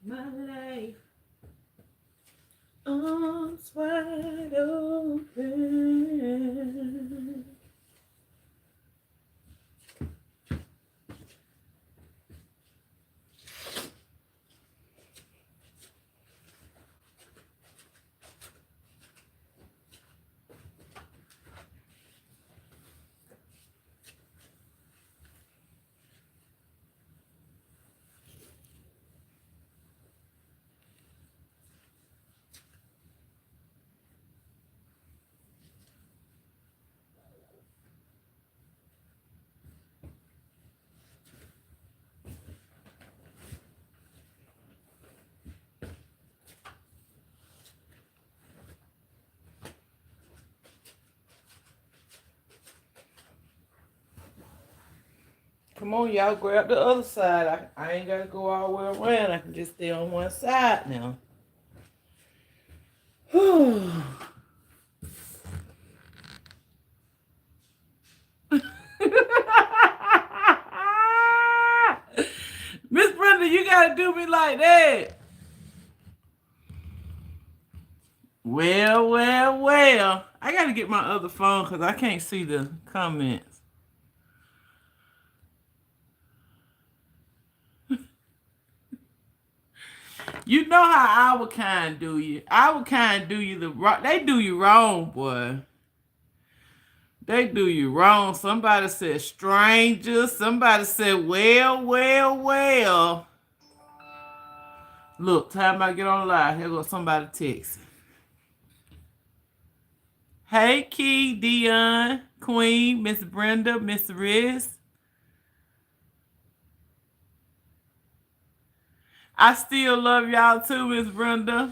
My life, arms wide open. Come on, y'all, grab the other side. I ain't got to go all the way around. I can just stay on one side now. Miss Brenda, you got to do me like that. Well, well, well. I got to get my other phone because I can't see the comments. You know how our kind do you. Our kind do you they do you wrong, boy. They do you wrong. Somebody said stranger. Somebody said, well, well, well. Look, time I get on live, here goes somebody text. Hey, Key, Dion, Queen, Miss Brenda, Miss Riz. I still love y'all too, Miss Brenda.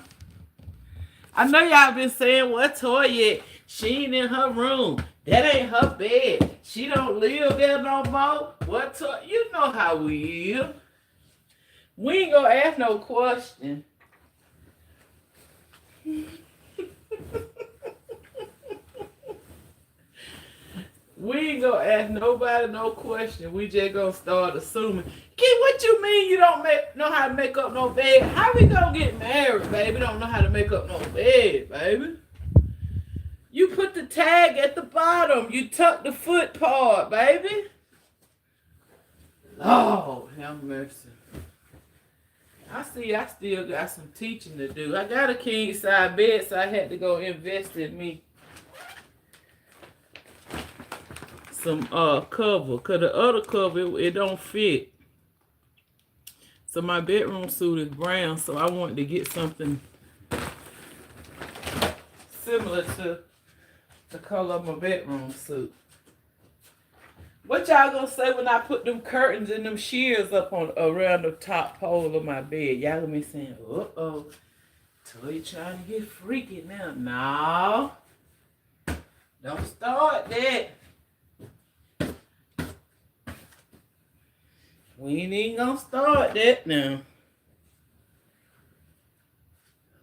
I know y'all been saying, what Toya? She ain't in her room. That ain't her bed. She don't live there no more. What Toya? You know how we is. We ain't gonna ask no question. We ain't gonna ask nobody no question. We just gonna start assuming. Kid, what you mean you don't know how to make up no bed? How we gonna get married, baby? Don't know how to make up no bed, baby. You put the tag at the bottom. You tuck the foot part, baby. Lord, have mercy. I see I still got some teaching to do. I got a king side bed, so I had to go invest in me some cover. Cause the other cover, it don't fit. So my bedroom suit is brown, so I wanted to get something similar to the color of my bedroom suit. What y'all gonna say when I put them curtains and them shears up on around the top pole of my bed? Y'all gonna be saying, uh-oh, Toya trying to get freaky now. No. Don't start that. We ain't even gonna start that now.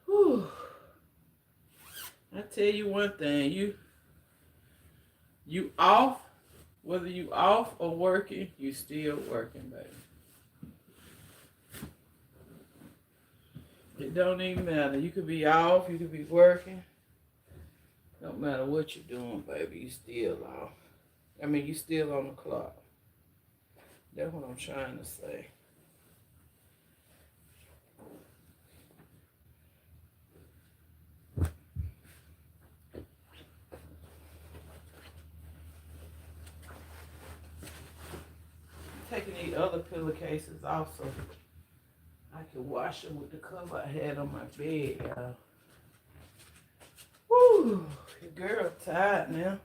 Whew. I tell you one thing, you off, whether you off or working, you still working, baby. It don't even matter. You could be off, you could be working. Don't matter what you're doing, baby, you still off. I mean, you still on the clock. That's what I'm trying to say. I'm taking these other pillowcases off so I can wash them with the cover I had on my bed, y'all. Woo! Your girl tired now.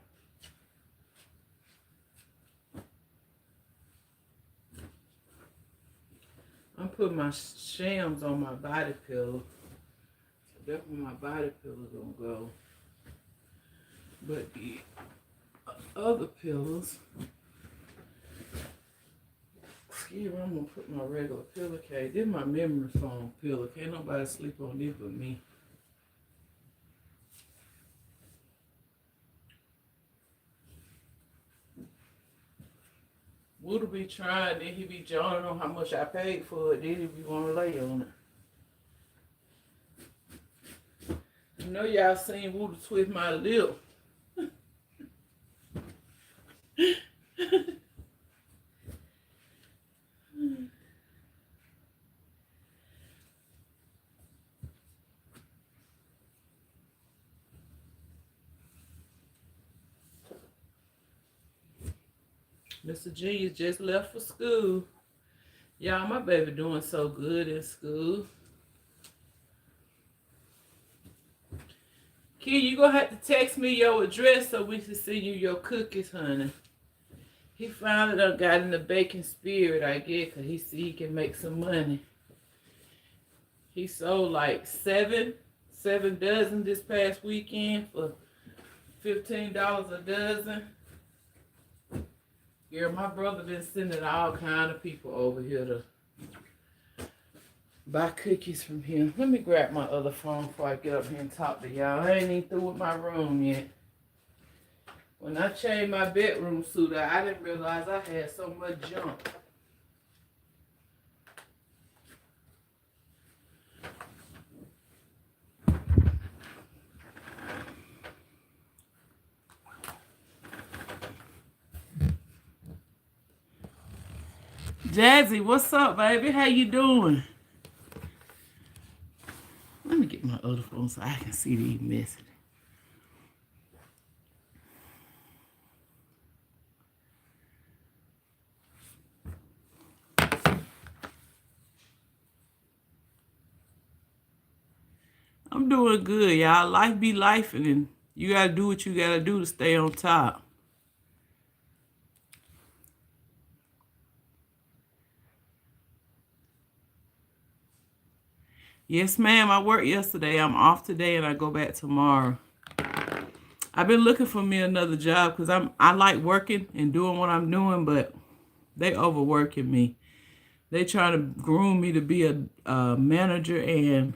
I'm putting my shams on my body pillow. So that's where my body pillow gonna go. But the other pillows, excuse me, I'm gonna put my regular pillowcase. This is my memory foam pillow. Can't nobody sleep on this but me. Would be trying, then he be joning on how much I paid for it, then he be wanna lay on it. I know y'all seen Woo to twist my lip. Mr. Genius just left for school. Y'all, my baby doing so good in school. Kid, you gonna have to text me your address so we can send you your cookies, honey. He finally done got in the baking spirit, I guess, because he see he can make some money. He sold like seven dozen this past weekend for $15 a dozen. Yeah, my brother been sending all kind of people over here to buy cookies from him. Let me grab my other phone before I get up here and talk to y'all. I ain't even through with my room yet. When I changed my bedroom suit out, I didn't realize I had so much junk. Jazzy, what's up, baby? How you doing? Let me get my other phone so I can see these messages. I'm doing good, y'all. Life be life, and you gotta do what you gotta do to stay on top. Yes, ma'am. I worked yesterday. I'm off today, and I go back tomorrow. I've been looking for me another job because I like working and doing what I'm doing, but they overworking me. They trying to groom me to be a manager, and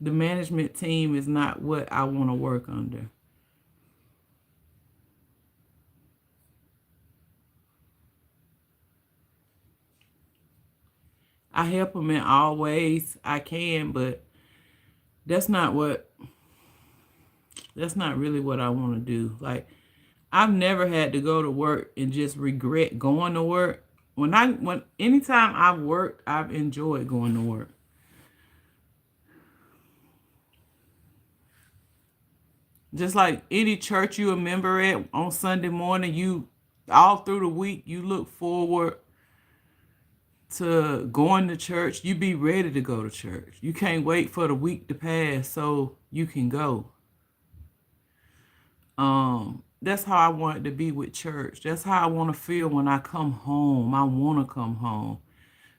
the management team is not what I want to work under. I help them in all ways I can, but that's not really what I want to do. Like, I've never had to go to work and just regret going to work. Anytime I've worked, I've enjoyed going to work. Just like any church you a member at on Sunday morning, you all through the week you look forward to going to church. You be ready to go to church. You can't wait for the week to pass so you can go. That's how I want it to be with church. That's how I want to feel when I come home. I want to come home.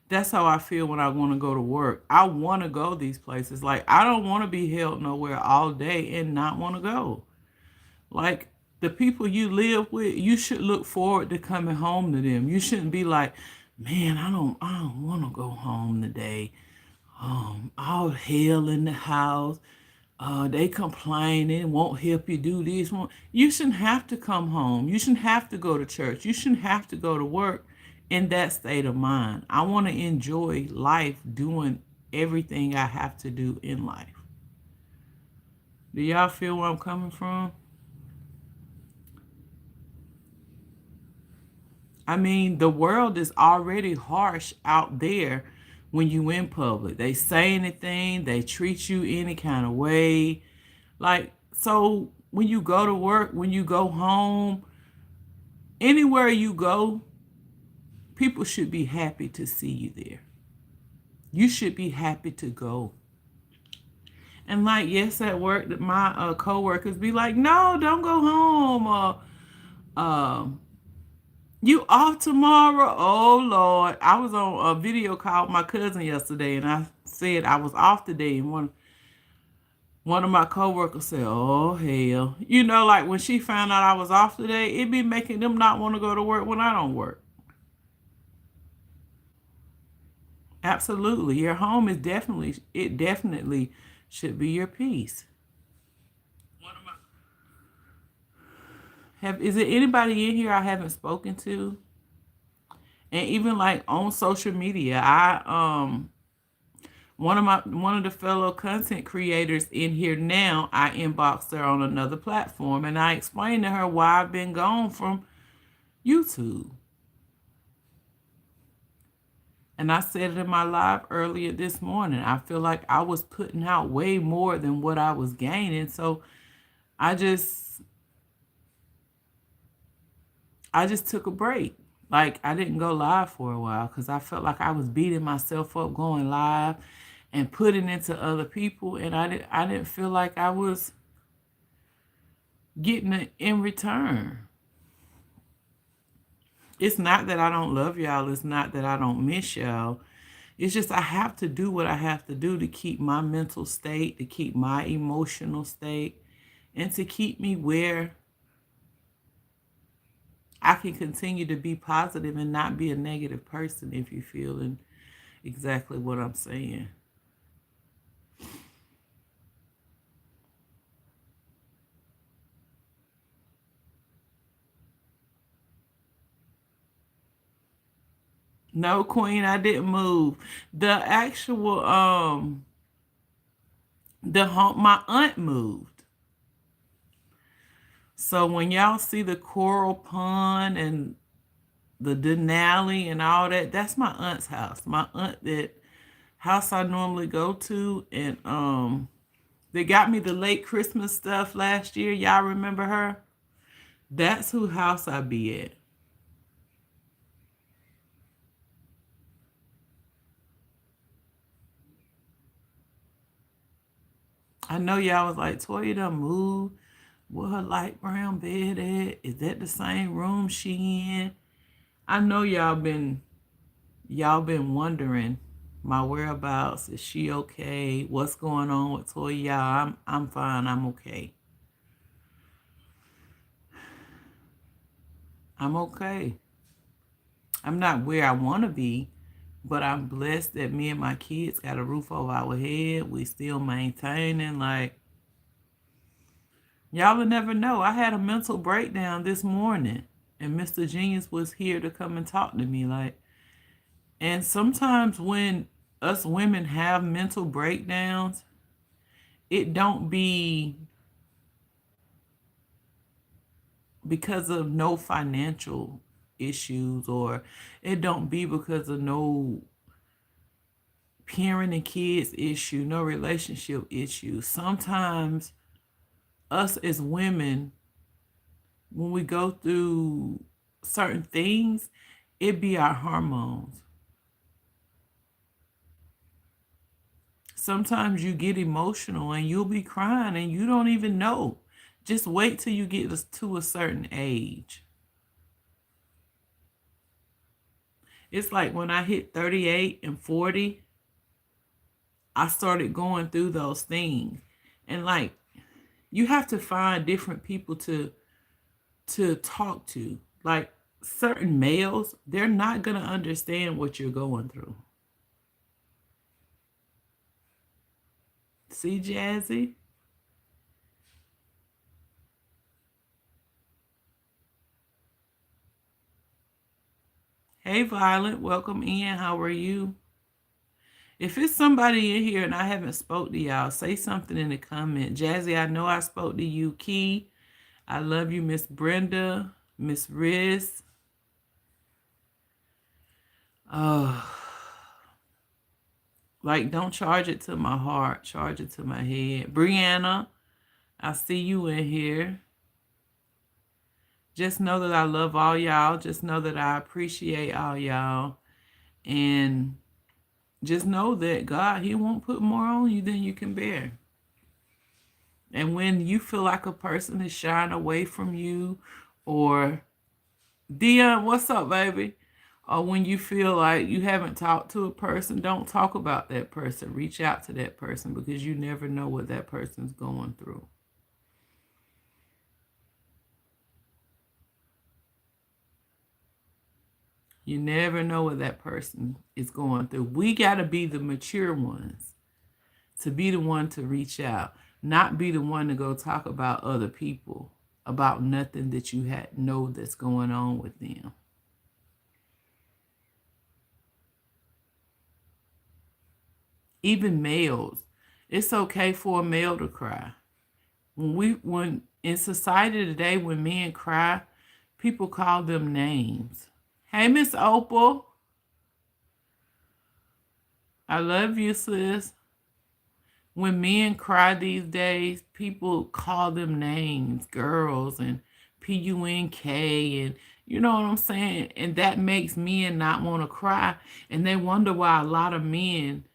That's how I feel when I want to go to work. I want to go these places. Like, I don't want to be held nowhere all day and not want to go. Like, the people you live with, you should look forward to coming home to them. You shouldn't be like, man, I don't want to go home today. All hell in the house. They complaining, won't help you do this. You shouldn't have to come home. You shouldn't have to go to church. You shouldn't have to go to work in that state of mind. I want to enjoy life doing everything I have to do in life. Do y'all feel where I'm coming from? I mean, the world is already harsh out there when you in public. They say anything, they treat you any kind of way. Like, so when you go to work, when you go home, anywhere you go, people should be happy to see you there. You should be happy to go. And like, yes, at work, that my coworkers be like, no, don't go home. You off tomorrow? Oh, Lord. I was on a video call with my cousin yesterday, and I said I was off today. And one of my coworkers said, oh, hell. You know, like when she found out I was off today, it be making them not want to go to work when I don't work. Absolutely. Your home is definitely should be your peace. Is there anybody in here I haven't spoken to? And even like on social media, One of the fellow content creators in here now, I inboxed her on another platform and I explained to her why I've been gone from YouTube. And I said it in my live earlier this morning. I feel like I was putting out way more than what I was gaining. So I just I just took a break. Like I didn't go live for a while because I felt like I was beating myself up going live and putting into other people, and I didn't feel like I was getting it in return. It's not that I don't love y'all. It's not that I don't miss y'all. It's just I have to do what I have to do to keep my mental state, to keep my emotional state, and to keep me where I can continue to be positive and not be a negative person, if you're feeling exactly what I'm saying. No, Queen, I didn't move. The actual the home my aunt moved. So when y'all see the coral pond and the Denali and all that, that's my aunt's house. My aunt, that house I normally go to, and they got me the late Christmas stuff last year. Y'all remember her? That's who house I be at. I know y'all was like, Toya done moved. Where her light brown bed at? Is that the same room she in? I know y'all been wondering my whereabouts. Is she okay? What's going on with Toya? Y'all, I'm fine. I'm okay. I'm okay. I'm not where I want to be, but I'm blessed that me and my kids got a roof over our head. We still maintaining. Like, y'all will never know. I had a mental breakdown this morning, and Mr. Genius was here to come and talk to me. Like, and sometimes when us women have mental breakdowns, it don't be because of no financial issues, or it don't be because of no parent and kids issue, no relationship issues. Sometimes us as women, when we go through certain things, it be our hormones. Sometimes you get emotional and you'll be crying and you don't even know. Just wait till you get to a certain age. It's like when I hit 38 and 40, I started going through those things. And like, you have to find different people to talk to. Like, certain males, they're not going to understand what you're going through. See, Jazzy? Hey, Violet, welcome in. How are you? If it's somebody in here and I haven't spoke to y'all, say something in the comment. Jazzy, I know I spoke to you. Key, I love you. Miss Brenda, Miss Riz. Oh, like, don't charge it to my heart. Charge it to my head. Brianna, I see you in here. Just know that I love all y'all. Just know that I appreciate all y'all. And just know that God, He won't put more on you than you can bear. And when you feel like a person is shying away from you, or Dion, what's up, baby? Or when you feel like you haven't talked to a person, don't talk about that person. Reach out to that person, because you never know what that person's going through. You never know what that person is going through. We got to be the mature ones, to be the one to reach out, not be the one to go talk about other people, about nothing that you know that's going on with them. Even males. It's okay for a male to cry. When in society today, when men cry, people call them names. Hey, Miss Opal, I love you, sis. When men cry these days, people call them names, girls and punk, and you know what I'm saying? And that makes men not want to cry. And they wonder why a lot of men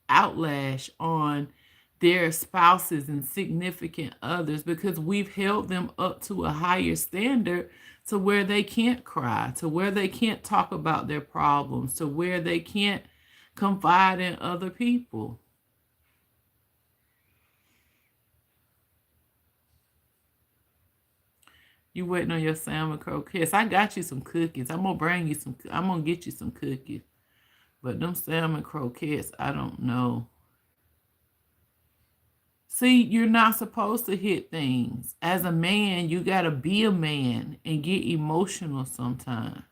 outlash on their spouses and significant others, because we've held them up to a higher standard to where they can't cry, to where they can't talk about their problems, to where they can't confide in other people. You waiting on your salmon croquettes? I got you some cookies. I'm gonna bring you some. I'm gonna get you some cookies. But them salmon croquettes, I don't know. See, you're not supposed to hit things. As a man, you gotta be a man and get emotional sometimes.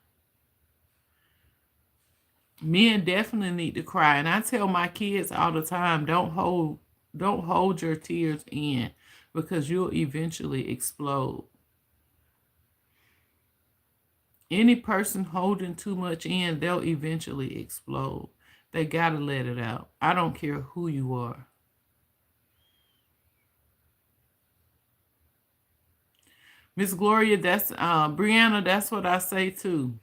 Men definitely need to cry, and I tell my kids all the time, don't hold your tears in, because you'll eventually explode. Any person holding too much in, they'll eventually explode. They gotta let it out. I don't care who you are. Miss Gloria, that's Brianna, that's what I say too.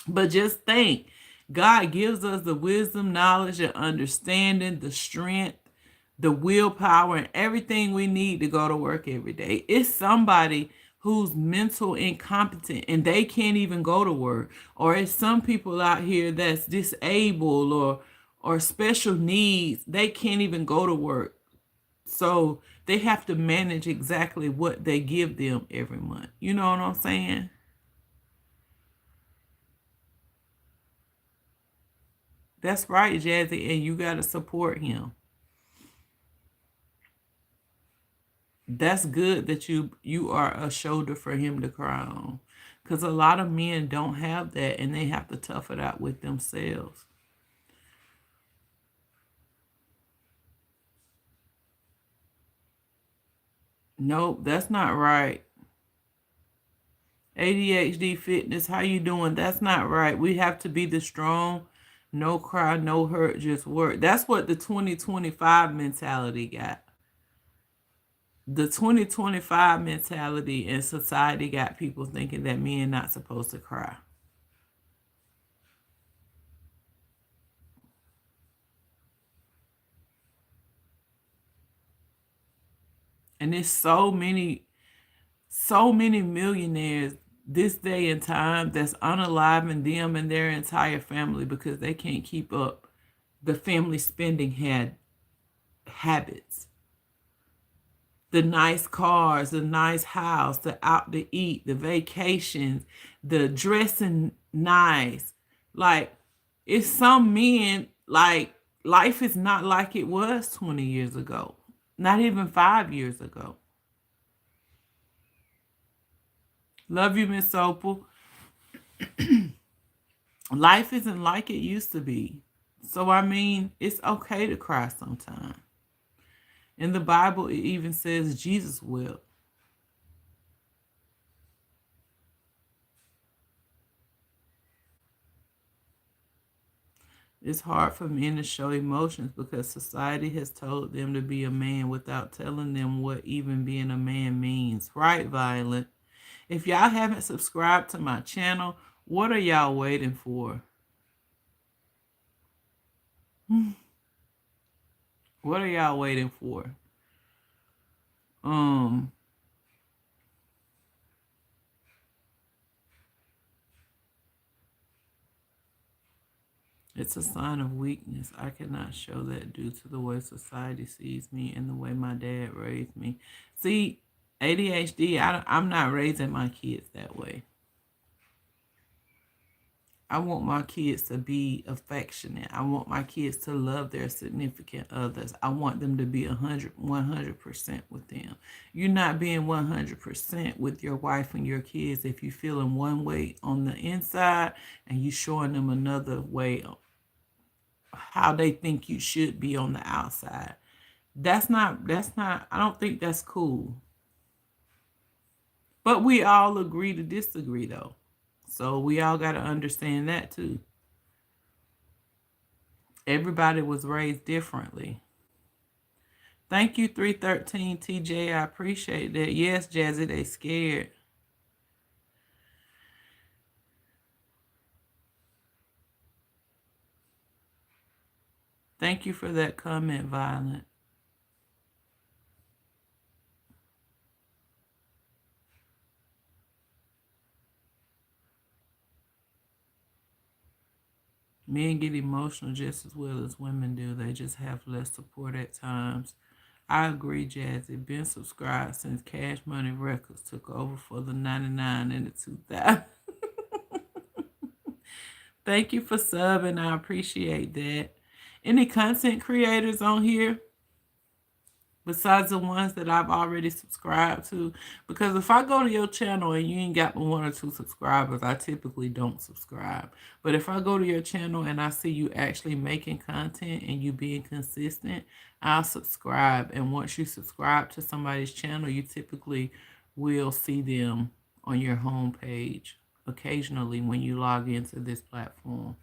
But just think, God gives us the wisdom, knowledge, and understanding, the strength, the willpower, and everything we need to go to work every day. It's somebody who's mental incompetent and they can't even go to work. Or it's some people out here that's disabled or special needs. They can't even go to work. So they have to manage exactly what they give them every month. You know what I'm saying? That's right, Jazzy, and you gotta support him. That's good that you are a shoulder for him to cry on, because a lot of men don't have that, and they have to tough it out with themselves. Nope, that's not right. ADHD fitness, how you doing? That's not right. We have to be the strong, no cry, no hurt, just work. That's what the 2025 mentality got. The 2025 mentality in society got people thinking that men not supposed to cry. And there's so many millionaires this day and time that's unaliving them and their entire family because they can't keep up the family spending habits. The nice cars, the nice house, the out to eat, the vacations, the dressing nice. Like, it's some men, like, life is not like it was 20 years ago, not even 5 years ago. Love you, Miss Opal. Life isn't like it used to be. So, I mean, it's okay to cry sometimes. In the Bible, it even says Jesus will. It's hard for men to show emotions because society has told them to be a man without telling them what even being a man means. Right, Violet? If y'all haven't subscribed to my channel, what are y'all waiting for? What are y'all waiting for? Um, it's a sign of weakness. I cannot show that due to the way society sees me and the way my dad raised me. See, ADHD, I'm not raising my kids that way. I want my kids to be affectionate. I want my kids to love their significant others. I want them to be 100% with them. You're not being 100% with your wife and your kids if you're feeling one way on the inside and you showing them another way how they think you should be on the outside. That's not I don't think that's cool. But we all agree to disagree though. So we all got to understand that too. Everybody was raised differently. Thank you 313 TJ. I appreciate that. Yes, Jazzy, they scared. Thank you for that comment, Violent. Men get emotional just as well as women do. They just have less support at times. I agree, Jazzy. Been subscribed since Cash Money Records took over for the 99 and the 2000. Thank you for subbing. I appreciate that. Any content creators on here besides the ones that I've already subscribed to? Because if I go to your channel and you ain't got but 1 or 2 subscribers, I typically don't subscribe. But if I go to your channel and I see you actually making content and you being consistent, I'll subscribe. And once you subscribe to somebody's channel, you typically will see them on your homepage occasionally when you log into this platform.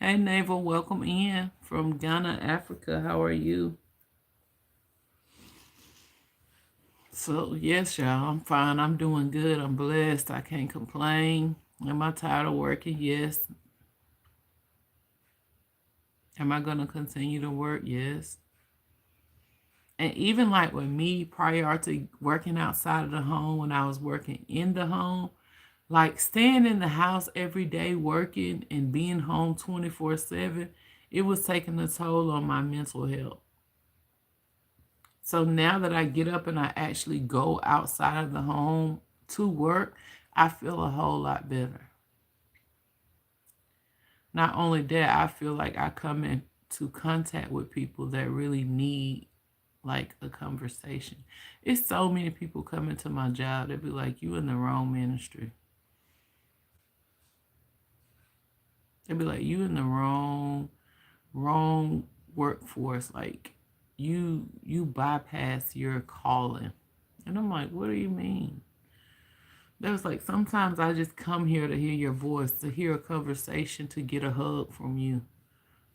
Hey, Naval, welcome in from Ghana, Africa. How are you? So, yes, y'all, I'm fine. I'm doing good. I'm blessed. I can't complain. Am I tired of working? Yes. Am I going to continue to work? Yes. And even like with me, prior to working outside of the home, when I was working in the home, like staying in the house every day working and being home 24/7, it was taking a toll on my mental health. So now that I get up and I actually go outside of the home to work, I feel a whole lot better. Not only that, I feel like I come into contact with people that really need like a conversation. It's so many people coming to my job that be like, you in the wrong ministry. They be like, you in the wrong workforce. Like you bypass your calling. And I'm like, what do you mean? That was like, sometimes I just come here to hear your voice, to hear a conversation, to get a hug from you.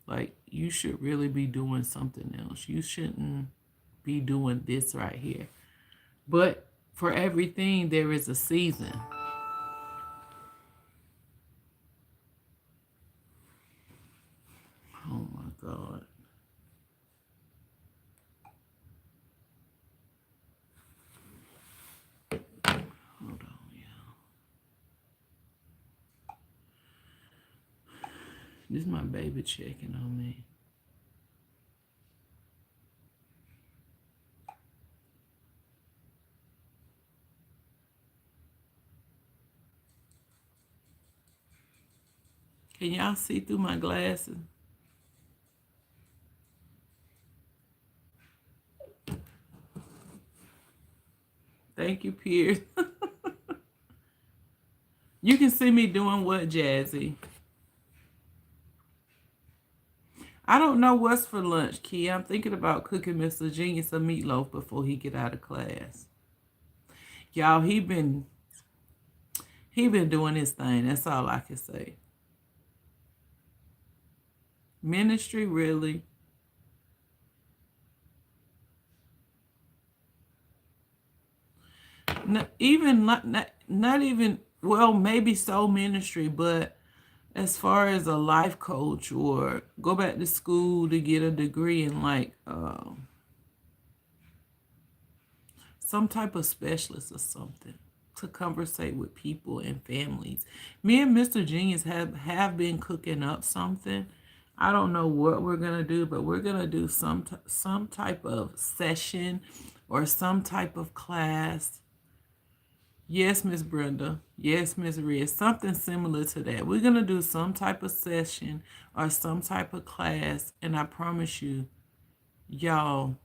Like, you should really be doing something else. You shouldn't be doing this right here. But for everything, there is a season. Oh my God. Hold on, yeah. This is my baby checking on me. Can y'all see through my glasses? Thank you, Pierce. You can see me doing what, Jazzy? I don't know what's for lunch, Key. I'm thinking about cooking Mr. Genius a meatloaf before he get out of class. Y'all, he been doing his thing. That's all I can say. Ministry, really. Not even, well, maybe so ministry, but as far as a life coach or go back to school to get a degree in like some type of specialist or something to conversate with people and families. Me and Mr. Genius have been cooking up something. I don't know what we're gonna do, but we're gonna do some type of session or some type of class Yes, Miss Brenda. Yes, Miss Rhea. Something similar to that. We're gonna do some type of session or some type of class, and I promise you, y'all,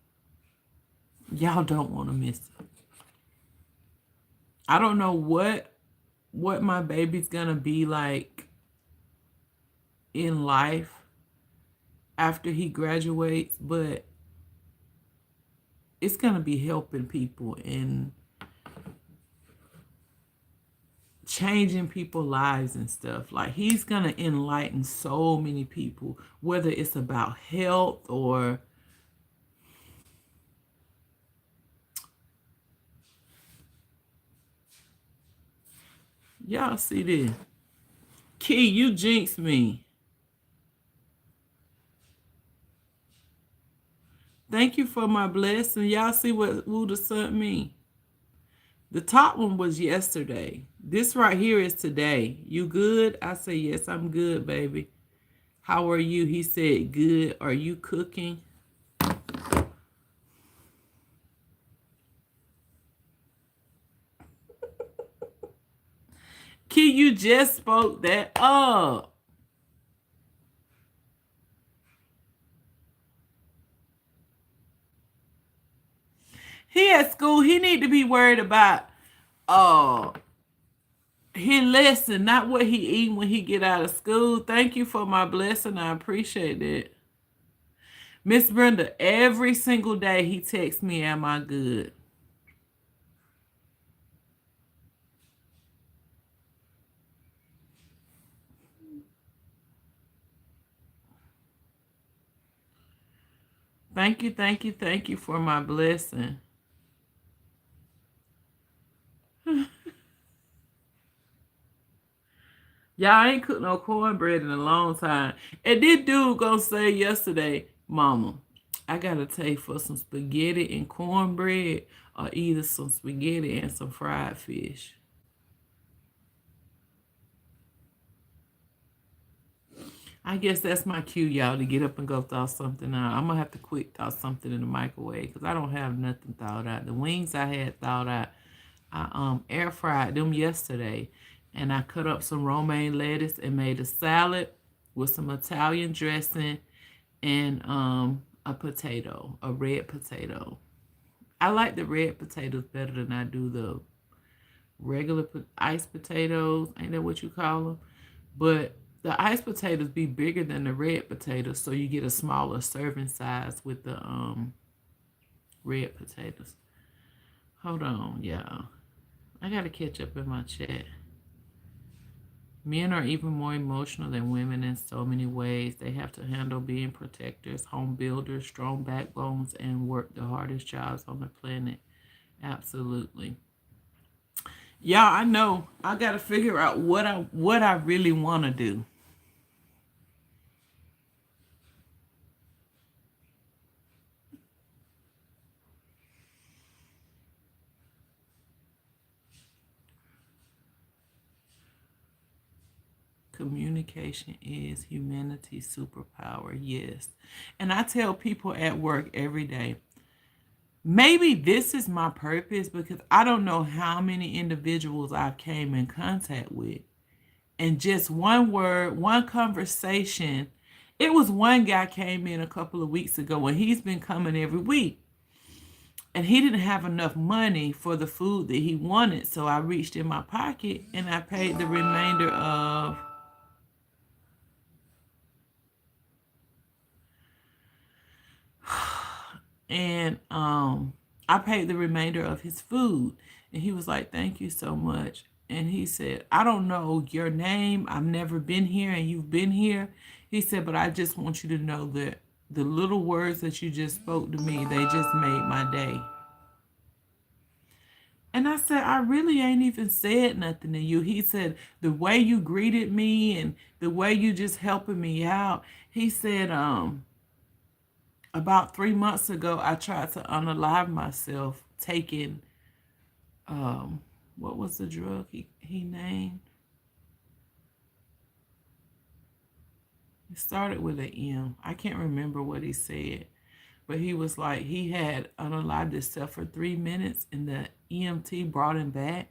y'all don't want to miss it. I don't know what my baby's gonna be like in life after he graduates, but it's gonna be helping people and changing people's lives and stuff. Like he's gonna enlighten so many people, whether it's about health or y'all see this. Key, you jinxed me. Thank you for my blessing. Y'all see what Woulda sent me? The top one was yesterday. This right here is today. You good? I say, yes, I'm good, baby. How are you? He said, good. Are you cooking? Key, you just spoke that up. He at school. He need to be worried about uh his lesson, not what he eat when he get out of school. Thank you for my blessing. I appreciate that. Miss Brenda, every single day he texts me, am I good? Thank you, thank you, thank you for my blessing. Y'all ain't cooked no cornbread in a long time. And this dude gonna say yesterday, Mama, I gotta take for some spaghetti and cornbread or either some spaghetti and some fried fish. I guess that's my cue, y'all, to get up and go thaw something out. I'm gonna have to quick thaw something in the microwave because I don't have nothing thawed out. The wings I had thawed out, I air fried them yesterday, and I cut up some romaine lettuce and made a salad with some Italian dressing and a potato, a red potato. I like the red potatoes better than I do the regular iced potatoes. Ain't that what you call them? But the iced potatoes be bigger than the red potatoes, so you get a smaller serving size with the red potatoes. Hold on, y'all. I gotta catch up in my chat. Men are even more emotional than women in so many ways. They have to handle being protectors, home builders, strong backbones, and work the hardest jobs on the planet. Absolutely. Y'all, I know I gotta figure out what I really wanna do. Communication is humanity's superpower. Yes. And I tell people at work every day, maybe this is my purpose because I don't know how many individuals I've came in contact with. And just one word, one conversation. It was one guy came in a couple of weeks ago and he's been coming every week. And he didn't have enough money for the food that he wanted. So I reached in my pocket and I paid the remainder of and I paid the remainder of his food. And he was like, "Thank you so much." And he said, "I don't know your name. I've never been here and you've been here." He said, "But I just want you to know that the little words that you just spoke to me, they just made my day." And I said, "I really ain't even said nothing to you." He said, "The way you greeted me and the way you just helping me out." He said, about 3 months ago, I tried to unalive myself taking, what was the drug he named? It started with an M. I can't remember what he said. But he was like, he had unalived himself for 3 minutes and the EMT brought him back.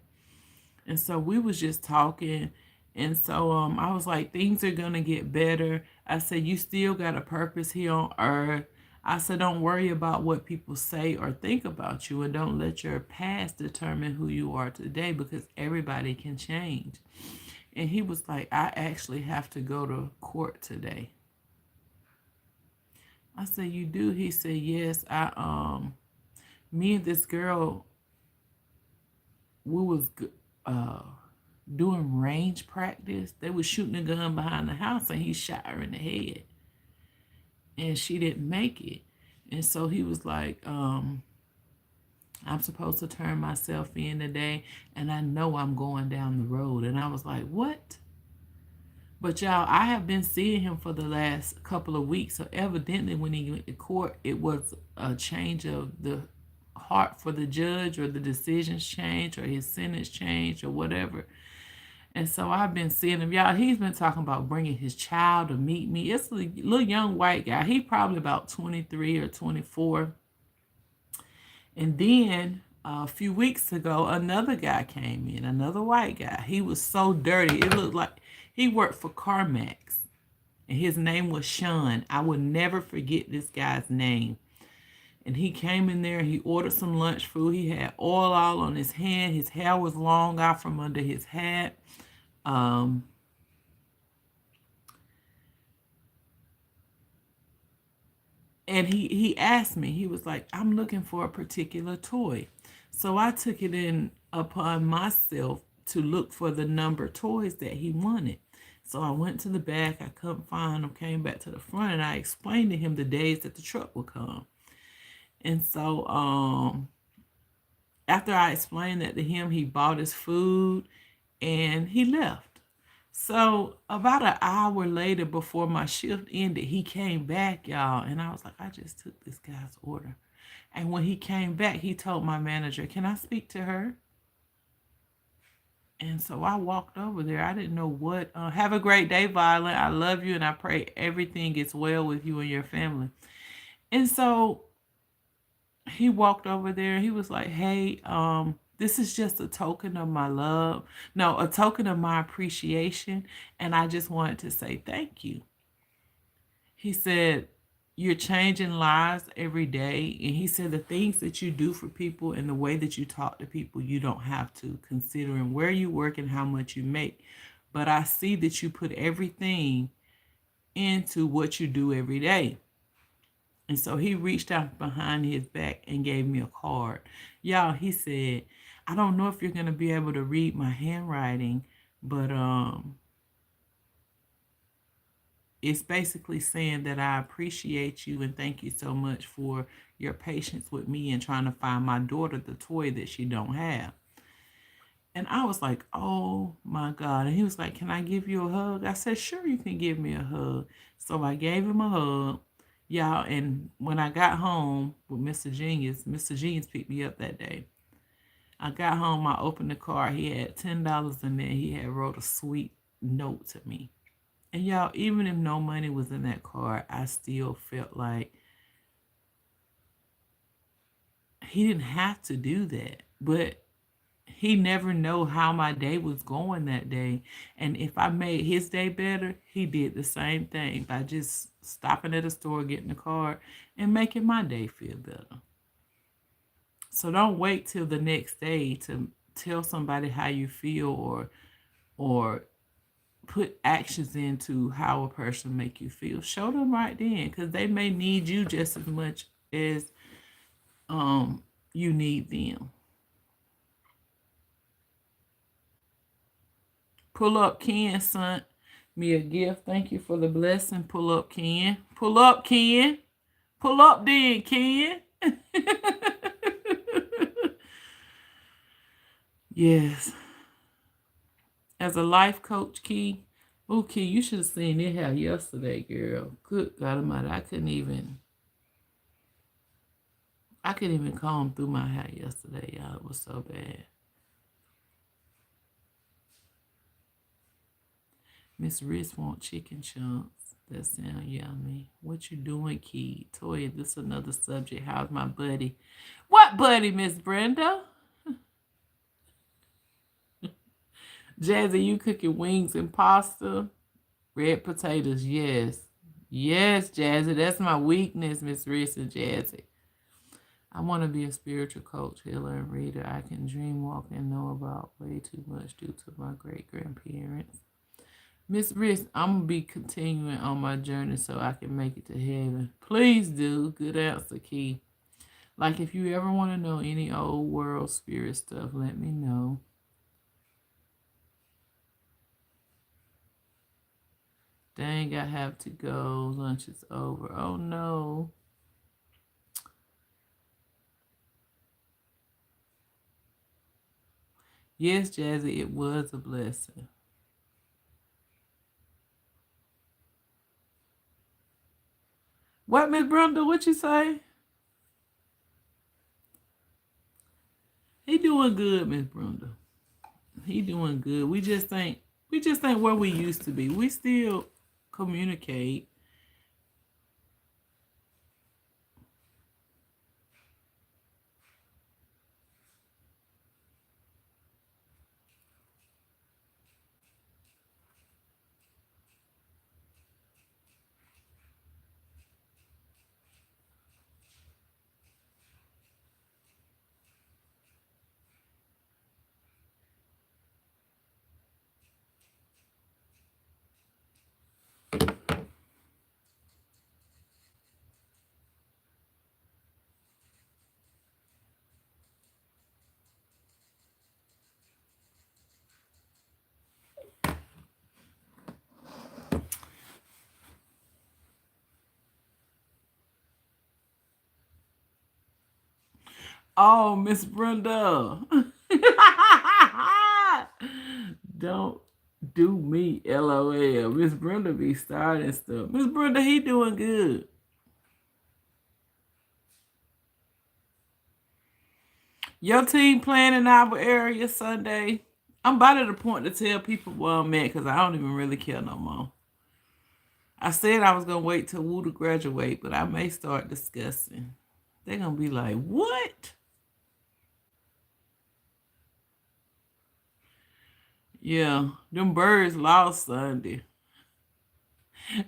And so we was just talking. And so I was like, things are gonna get better. I said, you still got a purpose here on earth. I said, don't worry about what people say or think about you, and don't let your past determine who you are today, because everybody can change. And he was like, I actually have to go to court today. I said, you do? He said, yes. Me and this girl, we was uh doing range practice. They was shooting a gun behind the house, and he shot her in the head, and she didn't make it. And so he was like, I'm supposed to turn myself in today, and I know I'm going down the road. And I was like, what? But y'all, I have been seeing him for the last couple of weeks. So evidently when he went to court, it was a change of the heart for the judge, or the decisions changed, or his sentence changed, or whatever. And so I've been seeing him. Y'all, he's been talking about bringing his child to meet me. It's a little young white guy. He probably about 23 or 24. And then a few weeks ago, another guy came in, another white guy. He was so dirty. It looked like he worked for CarMax. And his name was Sean. I will never forget this guy's name. And he came in there, he ordered some lunch food. He had oil all on his hand. His hair was long out from under his hat. Um, and he asked me, he was like, I'm looking for a particular toy. So I took it in upon myself to look for the number toys that he wanted. So I went to the back, I couldn't find them, came back to the front, and I explained to him the days that the truck would come. And so after I explained that to him, he bought his food and he left. So about an hour later, before my shift ended, he came back, y'all, and I was like, I just took this guy's order. And when he came back, he told my manager, can I speak to her? And so I walked over there. I didn't know what. Have a great day, Violet. I love you, and I pray everything gets well with you and your family. And so he walked over there. He was like, hey, this is just a token of my love. No, a token of my appreciation. And I just wanted to say thank you. He said, you're changing lives every day. And he said, the things that you do for people and the way that you talk to people, you don't have to, considering where you work and how much you make. But I see that you put everything into what you do every day. And so he reached out behind his back and gave me a card. Y'all, he said, I don't know if you're going to be able to read my handwriting, but it's basically saying that I appreciate you and thank you so much for your patience with me and trying to find my daughter the toy that she don't have. And I was like, oh my God. And he was like, can I give you a hug? I said, sure, you can give me a hug. So I gave him a hug. Y'all, and when I got home with Mr. Genius picked me up that day. I got home, I opened the car. He had $10 in there. He had wrote a sweet note to me. And y'all, even if no money was in that card, I still felt like he didn't have to do that. But he never know how my day was going that day. And if I made his day better, he did the same thing by just stopping at a store, getting a card, and making my day feel better. So don't wait till the next day to tell somebody how you feel, or put actions into how a person make you feel. Show them right then, because they may need you just as much as you need them. Pull up, Ken sent me a gift. Thank you for the blessing. Pull up, Ken. Pull up, Ken. Pull up then, Ken. Yes. As a life coach, Key. Oh, Key, you should have seen it hair yesterday, girl. Good God Almighty. I couldn't even comb through my hair yesterday, y'all. It was so bad. Miss Riz want chicken chunks. That sound yummy. What you doing, Key? Toya, this is another subject. How's my buddy? What buddy, Miss Brenda? Jazzy, you cooking wings and pasta? Red potatoes, yes. Yes, Jazzy. That's my weakness, Miss Reese and Jazzy. I want to be a spiritual coach, healer, and reader. I can dream, walk, and know about way too much due to my great grandparents. Miss Reese, I'm going to be continuing on my journey so I can make it to heaven. Please do. Good answer, Key. Like, if you ever want to know any old world spirit stuff, let me know. Dang, I have to go. Lunch is over. Oh, no. Yes, Jazzy, it was a blessing. What, Miss Brenda? What you say? He doing good, Miss Brenda. He doing good. We just ain't where we used to be. We still communicate. Oh, Miss Brenda. Don't do me, LOL. Miss Brenda be starting stuff. Miss Brenda, he doing good. Your team playing in our area Sunday. I'm about at the point to tell people where I'm at because I don't even really care no more. I said I was gonna wait till Woo to graduate, but I may start discussing. They're gonna be like, "What?" Yeah, them birds lost Sunday.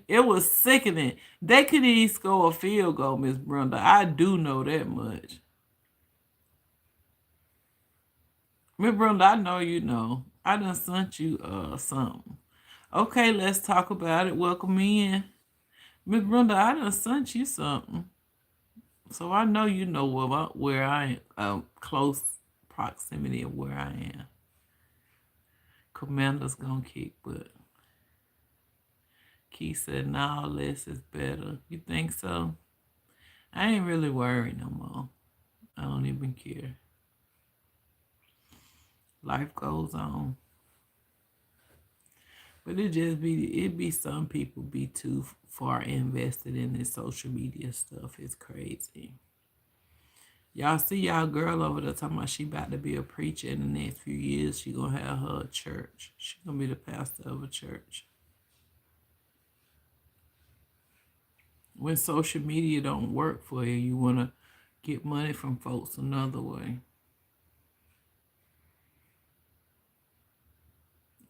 It was sickening. They couldn't even score a field goal, Miss Brenda. I do know that much. Miss Brenda, I know you know. I done sent you something. Okay, let's talk about it. Welcome in. Miss Brenda, I done sent you something. So I know you know where I am, close proximity of where I am. Commander's gonna kick, but Keith said, no, less is better. You think so? I ain't really worried no more. I don't even care. Life goes on. But it be some people be too far invested in this social media stuff. It's crazy. Y'all see y'all girl over there talking about she about to be a preacher in the next few years. She gonna have her church. She gonna be the pastor of a church. When social media don't work for you, you wanna get money from folks another way.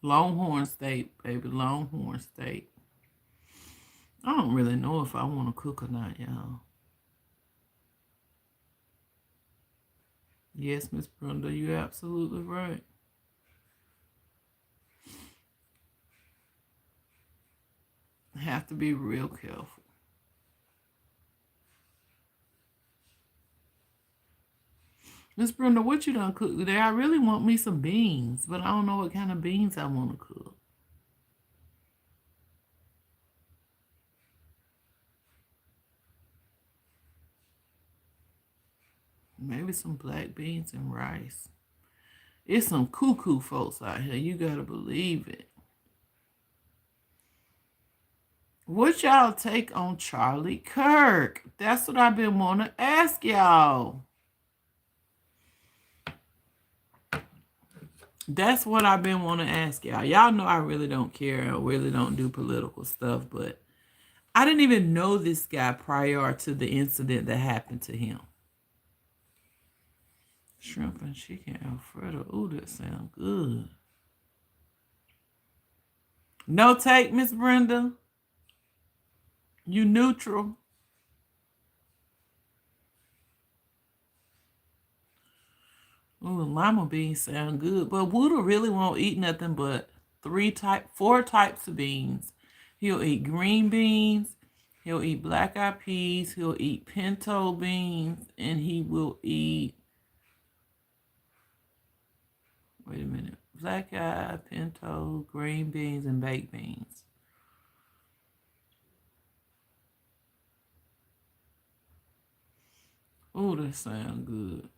Longhorn State, baby, Longhorn State. I don't really know if I want to cook or not, y'all. Yes, Miss Brenda, you're absolutely right. Have to be real careful. Miss Brenda, what you done cook today? I really want me some beans, but I don't know what kind of beans I want to cook. Maybe some black beans and rice. It's some cuckoo folks out here. You gotta believe it. What y'all take on Charlie Kirk? That's what I've been wanting to ask y'all. That's what I've been wanting to ask y'all. Y'all know I really don't care. I really don't do political stuff, but I didn't even know this guy prior to the incident that happened to him. Shrimp and chicken Alfredo. Ooh, that sounds good. No take, Miss Brenda. You neutral. Ooh, lima beans sound good, but Woodle really won't eat nothing but four types of beans. He'll eat green beans. He'll eat black-eyed peas. He'll eat pinto beans, and he will eat. Wait a minute. Black-eyed, pinto, green beans, and baked beans. Ooh, that sound good.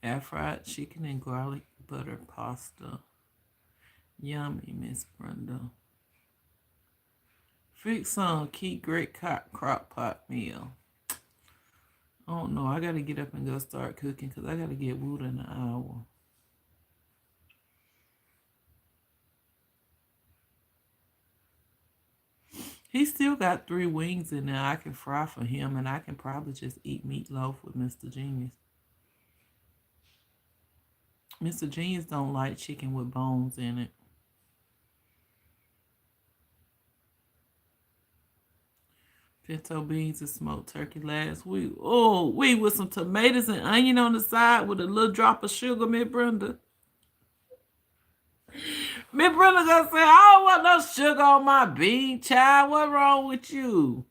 Air fried chicken and garlic butter pasta. Yummy, Miss Brenda. Fix some Keep Great Crock Pot meal. I don't know. I got to get up and go start cooking because I got to get wood in an hour. He still got 3 wings in there I can fry for him, and I can probably just eat meatloaf with Mr. Genius. Mr. Genius don't like chicken with bones in it. Pinto beans and smoked turkey last week. Oh, we with some tomatoes and onion on the side with a little drop of sugar, Miss Brenda. Miss Brenda gonna say, I don't want no sugar on my bean, child. What wrong with you?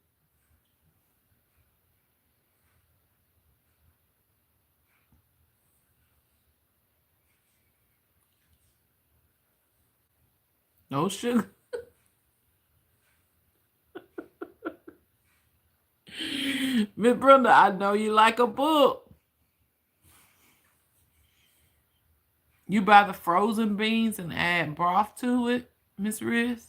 No sugar. Miss Brenda, I know you like a book. You buy the frozen beans and add broth to it, Miss Riz?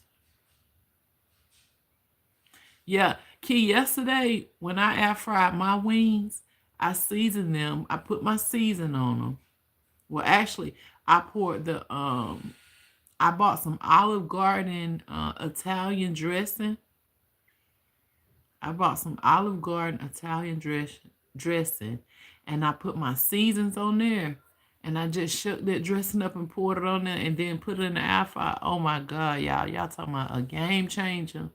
Yeah. Key, yesterday when I air fried my wings, I seasoned them. I put my season on them. Well, actually, I poured I bought some Olive Garden Italian dressing. I bought some Olive Garden Italian dressing, and I put my seasons on there. And I just shook that dressing up and poured it on there and then put it in the air fryer. Oh my God, y'all. Y'all talking about a game changer.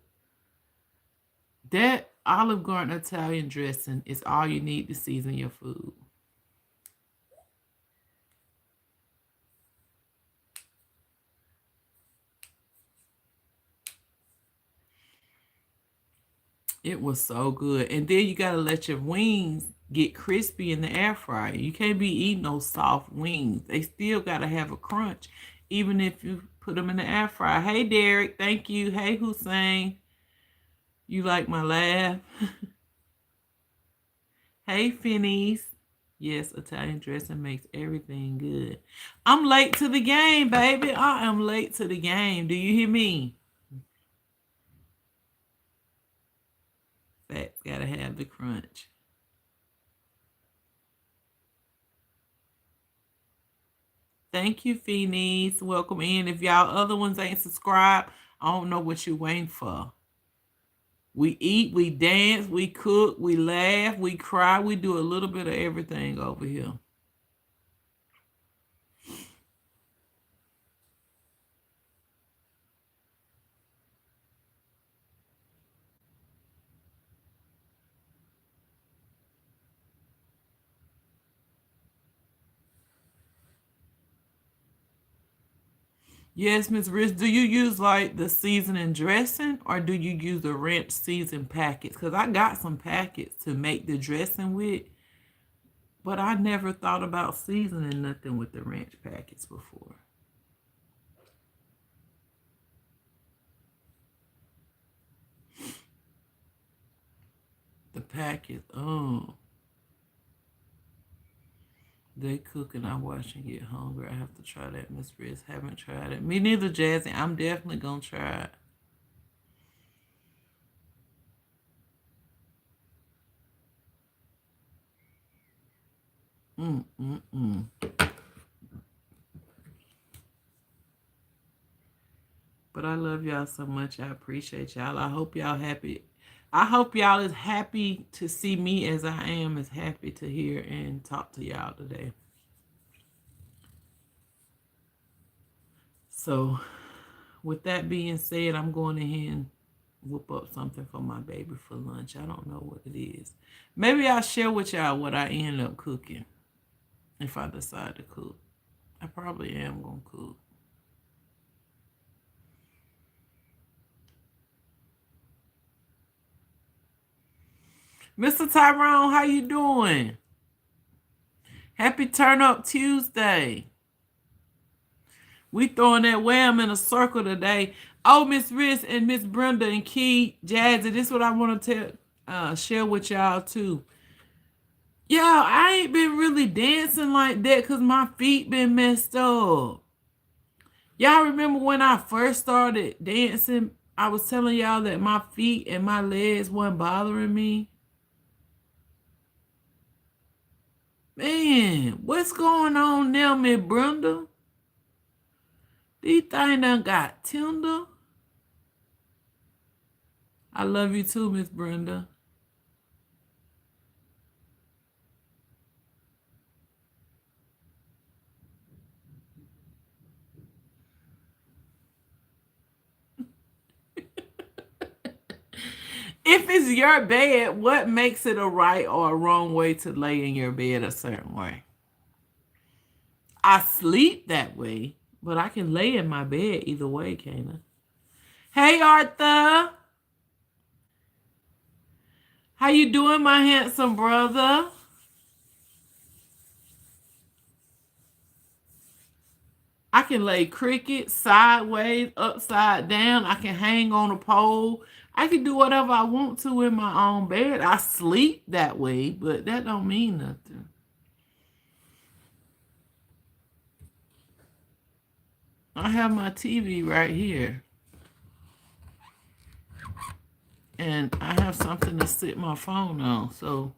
That Olive Garden Italian dressing is all you need to season your food. It was so good. And then you gotta let your wings get crispy in the air fryer. You can't be eating those soft wings. They still gotta have a crunch, even if you put them in the air fryer. Hey Derek, thank you. Hey Hussein, you like my laugh? Hey Phineas. Yes, Italian dressing makes everything good. I'm late to the game, baby. I am late to the game. Do you hear me? Fats gotta have the crunch. Thank you, Phineas. Welcome in. If y'all other ones ain't subscribed, I don't know what you're waiting for. We eat, we dance, we cook, we laugh, we cry. We do a little bit of everything over here. Yes, Miss Rich, do you use like the seasoning dressing or do you use the ranch season packets? Because I got some packets to make the dressing with, but I never thought about seasoning nothing with the ranch packets before. The packet, oh. They cook and I watch and get hungry. I have to try that, Miss Rich. Haven't tried it. Me neither, Jazzy. I'm definitely gonna try it. Mm, mm, mm. But I love y'all so much. I appreciate y'all. I hope y'all happy. I hope y'all is happy to see me as I am, as happy to hear and talk to y'all today. So with that being said, I'm going ahead and whip up something for my baby for lunch. I don't know what it is. Maybe I'll share with y'all what I end up cooking if I decide to cook. I probably am going to cook. Mr. Tyrone, how you doing? Happy Turn Up Tuesday. We throwing that wham in a circle today. Oh, Miss Riss and Miss Brenda and Key, Jazzy, this is what I want to share with y'all too. Y'all, I ain't been really dancing like that because my feet been messed up. Y'all remember when I first started dancing, I was telling y'all that my feet and my legs weren't bothering me? Man, what's going on now, Miss Brenda? These things done got tender. I love you too, Miss Brenda. If it's your bed, what makes it a right or a wrong way to lay in your bed a certain way? I sleep that way, but I can lay in my bed either way, can't I? Hey, Arthur. How you doing, my handsome brother? I can lay cricket, sideways, upside down. I can hang on a pole. I can do whatever I want to in my own bed. I sleep that way, but that don't mean nothing. I have my TV right here. And I have something to sit my phone on. So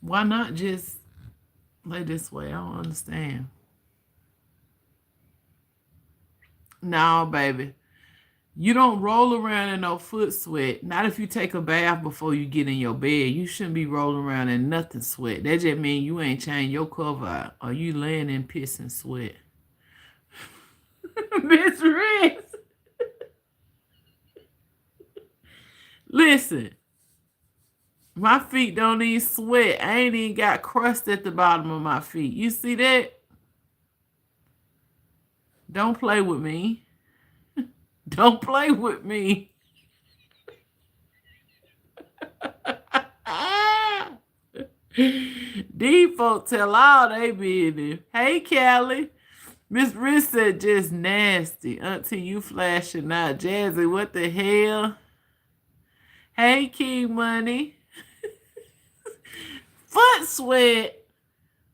why not just lay this way? I don't understand. No, baby. You don't roll around in no foot sweat. Not if you take a bath before you get in your bed. You shouldn't be rolling around in nothing sweat. That just means you ain't changed your cover out or you laying in piss and sweat. Miss Riz. Listen. My feet don't even sweat. I ain't even got crust at the bottom of my feet. You see that? Don't play with me. Don't play with me. These folks tell all they business. Hey, Callie. Miss Riz said just nasty. Until you flashing out. Jazzy, what the hell? Hey, King Money. Foot sweat.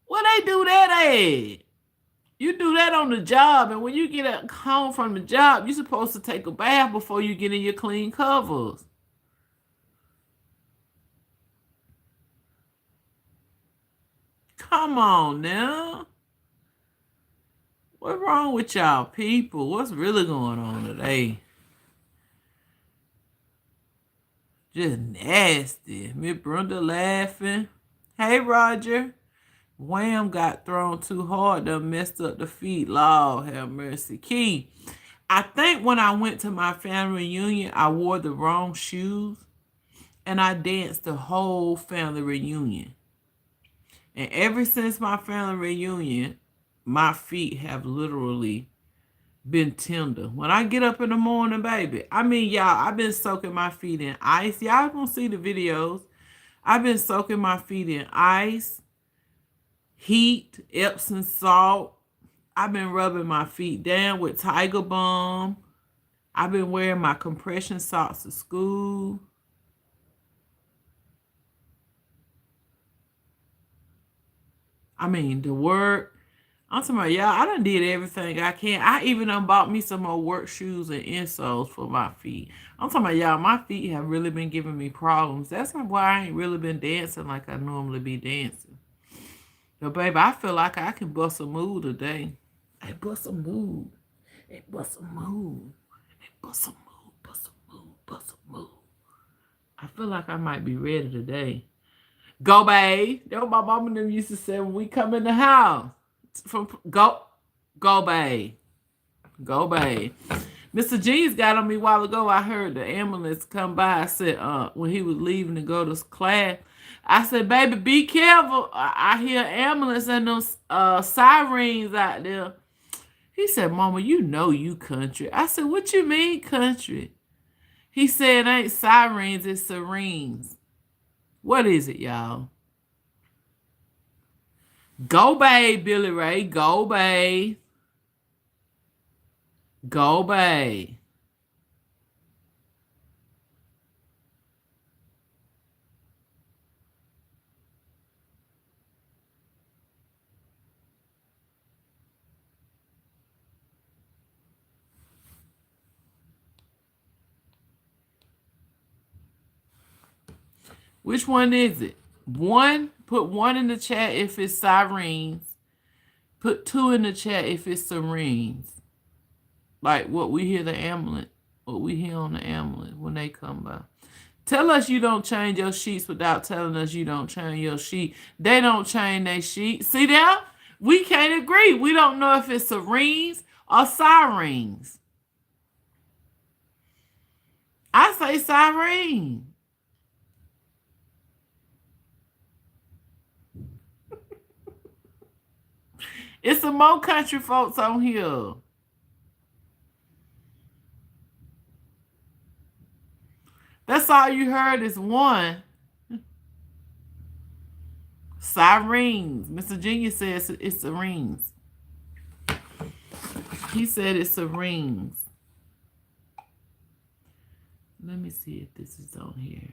What they do that at? You do that on the job, and when you get home from the job, you're supposed to take a bath before you get in your clean covers. Come on now. What's wrong with y'all people? What's really going on today? Just nasty. Miss Brenda laughing. Hey, Roger. Wham got thrown too hard, done messed up the feet. Lord have mercy. Key, I think when I went to my family reunion, I wore the wrong shoes and I danced the whole family reunion. And ever since my family reunion, my feet have literally been tender. When I get up in the morning, baby, I mean, y'all, I've been soaking my feet in ice. Y'all gonna see the videos. I've been soaking my feet in ice, heat, Epsom salt. I've been rubbing my feet down with Tiger Balm. I've been wearing my compression socks to school. I mean, to work. I'm talking about, y'all, I done did everything I can. I even done bought me some more work shoes and insoles for my feet. I'm talking about, y'all, my feet have really been giving me problems. That's why I ain't really been dancing like I normally be dancing. But, baby, I feel like I can bust a move today. Hey, bust a move. Hey, bust a move. Hey, bust a move. Bust a move. Bust a move. I feel like I might be ready today. Go, babe. That's what my mama and them used to say when we come in the house. Go, babe. Go, babe. Mr. G's got on me a while ago. I heard the ambulance come by. I said, when he was leaving to go to class, I said, baby, be careful. I hear ambulance and those sirens out there. He said, Mama, you know you country. I said, what you mean country? He said, it ain't sirens, it's sirens. What is it, y'all? Go Bay, Billy Ray. Go Bay. Go Bay. Which one is it? One, put one in the chat if it's sirens. Put two in the chat if it's sirens. Like what we hear the ambulance, what we hear on the ambulance when they come by. Tell us you don't change your sheets without telling us you don't change your sheet. They don't change their sheet. See there? We can't agree. We don't know if it's sirens or sirens. I say siren. It's some more country folks on here. That's all you heard is one. Sirens. Mr. Genius says it's sirens. He said it's sirens. Let me see if this is on here.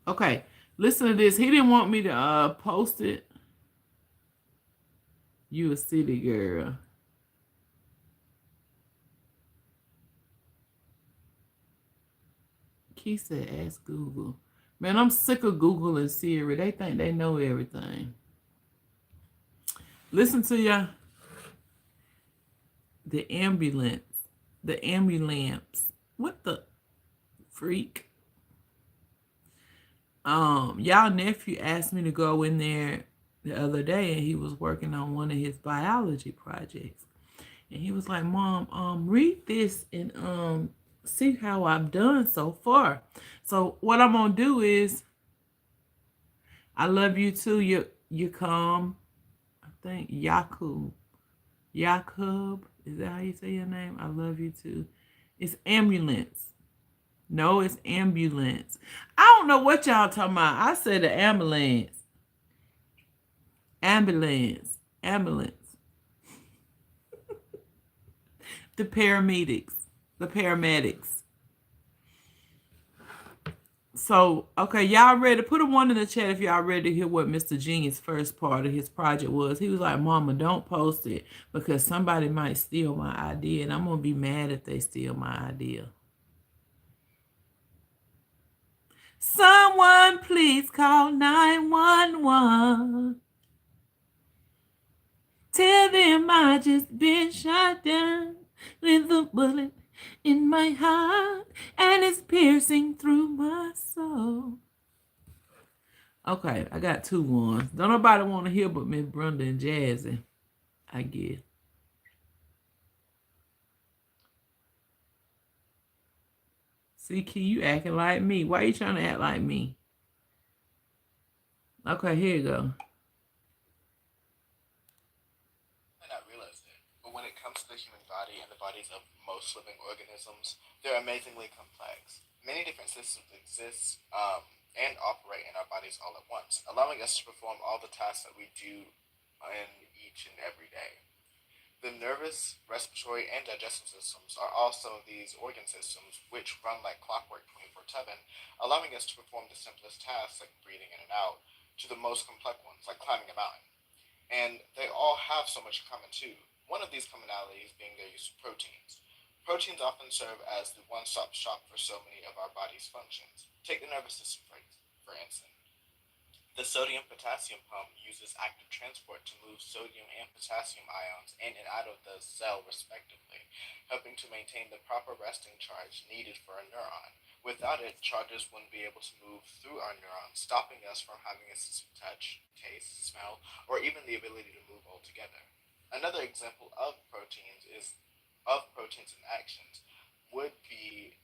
Okay, listen to this. He didn't want me to post it. You a city girl. Keith said, ask Google. Man, I'm sick of Google and Siri. They think they know everything. Listen to ya. The ambulance. The ambulance. What the freak? Y'all nephew asked me to go in there the other day, and he was working on one of his biology projects. And he was like, Mom, read this and see how I've done so far. So what I'm gonna do is, I love you too. You come, I think Yakub. Is that how you say your name? I love you too. It's ambulance. No, it's ambulance. I don't know what y'all talking about. I said the ambulance. Ambulance. Ambulance. The paramedics. The paramedics. So, okay, y'all ready? Put a one in the chat if y'all ready to hear what Mr. Genius' first part of his project was. He was like, Mama, don't post it because somebody might steal my idea, and I'm going to be mad if they steal my idea. Someone please call 911. Tell them I just been shot down with a bullet in my heart and it's piercing through my soul. Okay, I got two ones. Don't nobody want to hear but Miss Brenda and Jazzy, I guess. See, Key, you acting like me. Why you trying to act like me? Okay, here you go. I not realize it, but when it comes to the human body and the bodies of most living organisms, they're amazingly complex. Many different systems exist and operate in our bodies all at once, allowing us to perform all the tasks that we do in each and every day. The nervous, respiratory, and digestive systems are all some of these organ systems which run like clockwork 24/7, allowing us to perform the simplest tasks like breathing in and out to the most complex ones like climbing a mountain. And they all have so much in common too. One of these commonalities being their use of proteins. Proteins often serve as the one-stop shop for so many of our body's functions. Take the nervous system for instance. The sodium-potassium pump uses active transport to move sodium and potassium ions in and out of the cell respectively, helping to maintain the proper resting charge needed for a neuron, Without it, charges wouldn't be able to move through our neurons, stopping us from having a sense of touch, taste, smell, or even the ability to move altogether. Another example of proteins in actions would be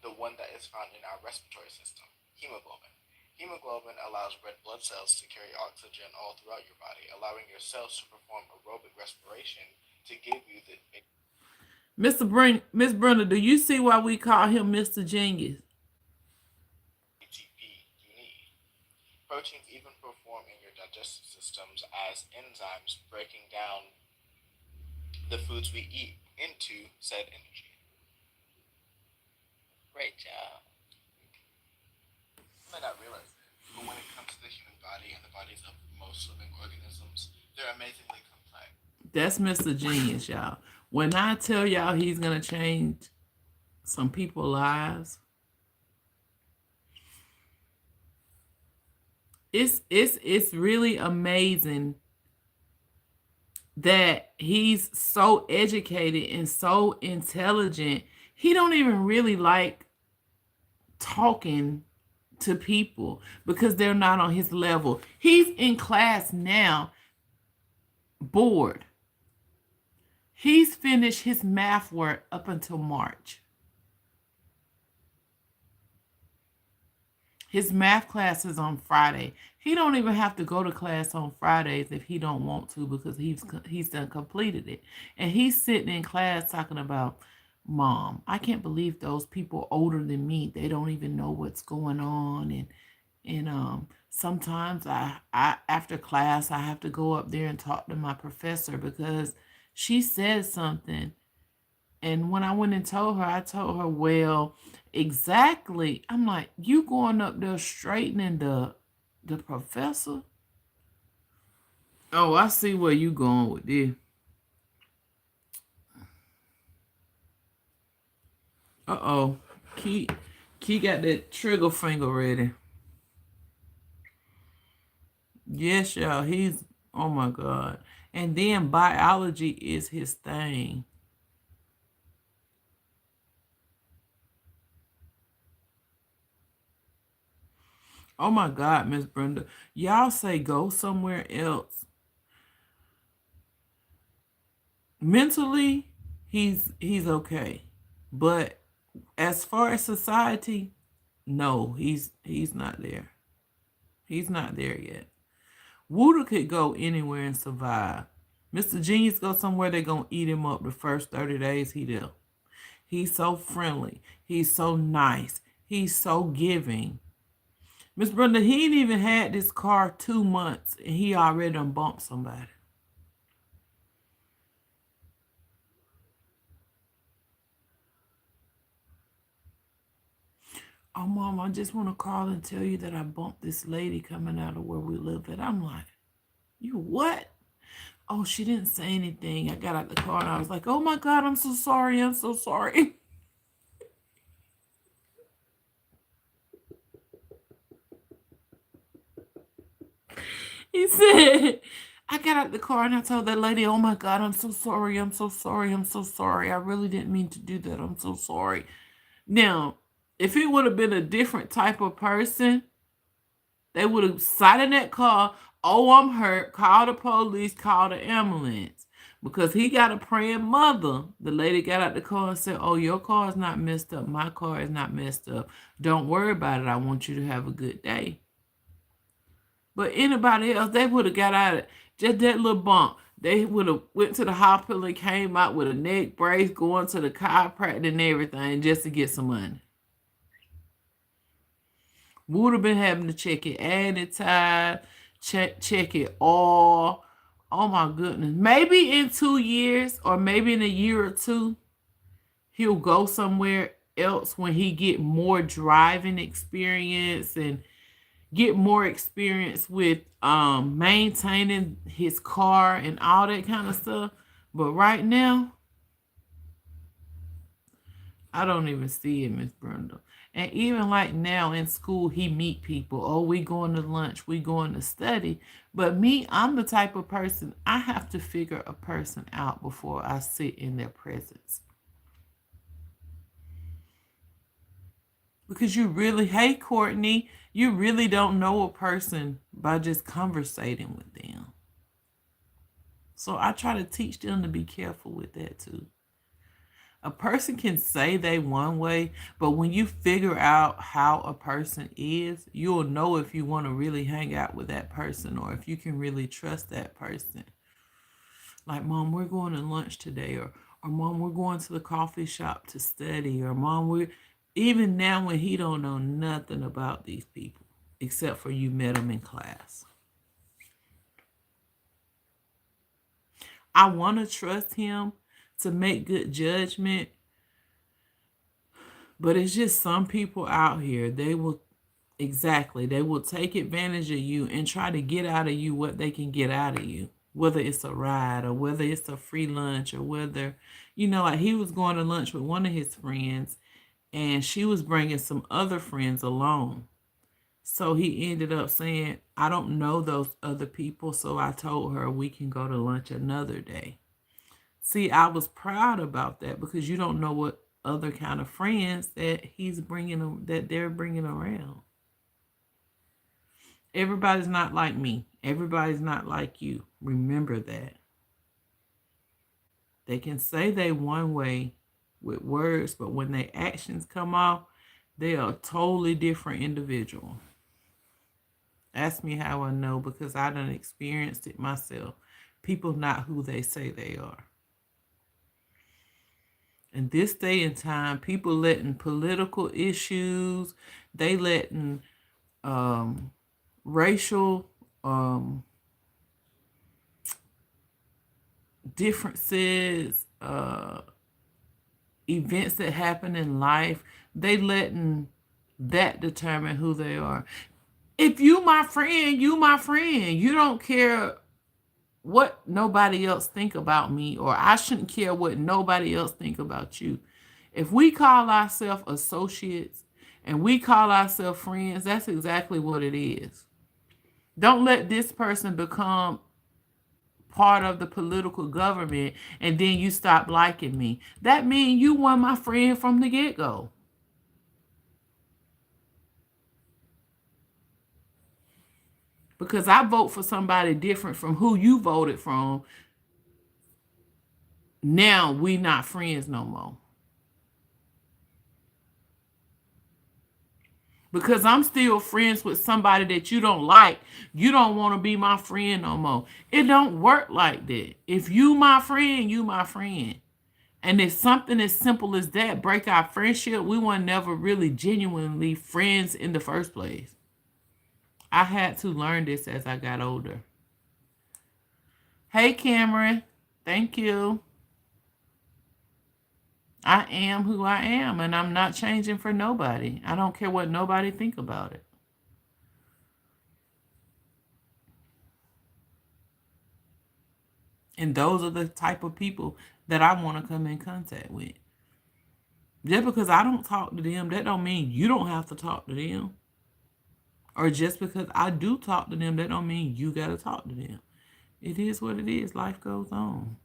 the one that is found in our respiratory system, hemoglobin. Hemoglobin allows red blood cells to carry oxygen all throughout your body, allowing your cells to perform aerobic respiration to give you the Miss Brenda, do you see why we call him Mr. Genius? ATP you need. Proteins even perform in your digestive systems as enzymes, breaking down the foods we eat into said energy. Great job. You might not realize it, but when it comes to the human body and the bodies of most living organisms, they're amazingly complex. That's Mr. Genius, y'all. When I tell y'all he's gonna change some people's lives, it's really amazing that he's so educated and so intelligent. He don't even really like talking to people because they're not on his level. He's in class now, bored. He's finished his math work up until March. His math class is on Friday. He don't even have to go to class on Fridays if he don't want to because he's done completed it. And he's sitting in class talking about, Mom, I can't believe those people older than me, they don't even know what's going on. And sometimes I after class I have to go up there and talk to my professor because she said something. And when I went and told her, I told her, well, exactly. I'm like, you going up there straightening the professor? Oh, I see where you going with this. Uh-oh. Key got that trigger finger ready. Yes, y'all. He's, oh my God. And then biology is his thing. Oh my God, Miss Brenda. Y'all say go somewhere else. Mentally, he's okay. But as far as society, no, he's not there. He's not there yet. Wooder could go anywhere and survive. Mr. Genius go somewhere, they're gonna eat him up the first 30 days he there. He's so friendly. He's so nice. He's so giving. Miss Brenda, he ain't even had this car 2 months and he already done bumped somebody. Oh, Mom, I just want to call and tell you that I bumped this lady coming out of where we live at. I'm like, you what? Oh, she didn't say anything. I got out the car and I was like, oh my God, I'm so sorry. I'm so sorry. He said, I got out the car and I told that lady, oh my God, I'm so sorry. I'm so sorry. I'm so sorry. I really didn't mean to do that. I'm so sorry. Now, if it would have been a different type of person, they would have sat in that car. Oh, I'm hurt. Call the police. Call the ambulance. Because he got a praying mother. The lady got out the car and said, oh, your car is not messed up. My car is not messed up. Don't worry about it. I want you to have a good day. But anybody else, they would have got out of just that little bump. They would have went to the hospital and came out with a neck brace, going to the chiropractor and everything just to get some money. Would have been having to check it anytime, check it all. Oh my goodness. Maybe in 2 years or maybe in a year or two, he'll go somewhere else when he get more driving experience and get more experience with maintaining his car and all that kind of stuff. But right now, I don't even see it, Miss Brenda. And even like now in school, he meet people. Oh, we going to lunch. We going to study. But me, I'm the type of person, I have to figure a person out before I sit in their presence. Because hey, Courtney, you really don't know a person by just conversating with them. So I try to teach them to be careful with that too. A person can say they one way, but when you figure out how a person is, you'll know if you want to really hang out with that person or if you can really trust that person. Like, Mom, we're going to lunch today, or Mom, we're going to the coffee shop to study, or Mom, we're even now when he don't know nothing about these people except for you met them in class. I want to trust him to make good judgment, but it's just some people out here, they will take advantage of you and try to get out of you what they can get out of you, whether it's a ride or whether it's a free lunch or whether, like he was going to lunch with one of his friends and she was bringing some other friends along. So he ended up saying, I don't know those other people, so I told her we can go to lunch another day. See, I was proud about that because you don't know what other kind of friends that they're bringing around. Everybody's not like me. Everybody's not like you. Remember that. They can say they one way with words, but when their actions come off, they are a totally different individual. Ask me how I know, because I done experienced it myself. People not who they say they are. In this day and time, people letting political issues, they letting racial differences, events that happen in life, they letting that determine who they are. If you my friend, you my friend. You don't care what nobody else think about me, or I shouldn't care what nobody else think about you. If we call ourselves associates and we call ourselves friends, that's exactly what it is. Don't let this person become part of the political government and then you stop liking me. That means you weren't my friend from the get-go. Because I vote for somebody different from who you voted from. Now we not friends no more. Because I'm still friends with somebody that you don't like, you don't want to be my friend no more. It don't work like that. If you my friend, you my friend. And if something as simple as that break our friendship, we were never really genuinely friends in the first place. I had to learn this as I got older. Hey, Cameron. Thank you. I am who I am, and I'm not changing for nobody. I don't care what nobody think about it. And those are the type of people that I want to come in contact with. Just because I don't talk to them, that don't mean you don't have to talk to them. Or just because I do talk to them, that don't mean you got to talk to them. It is what it is. Life goes on.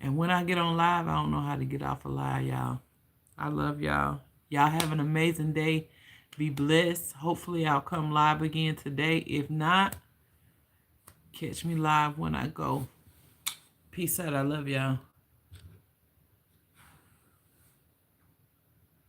And when I get on live, I don't know how to get off a live, y'all. I love y'all. Y'all have an amazing day. Be blessed. Hopefully I'll come live again today. If not, catch me live when I go. Peace out. I love y'all.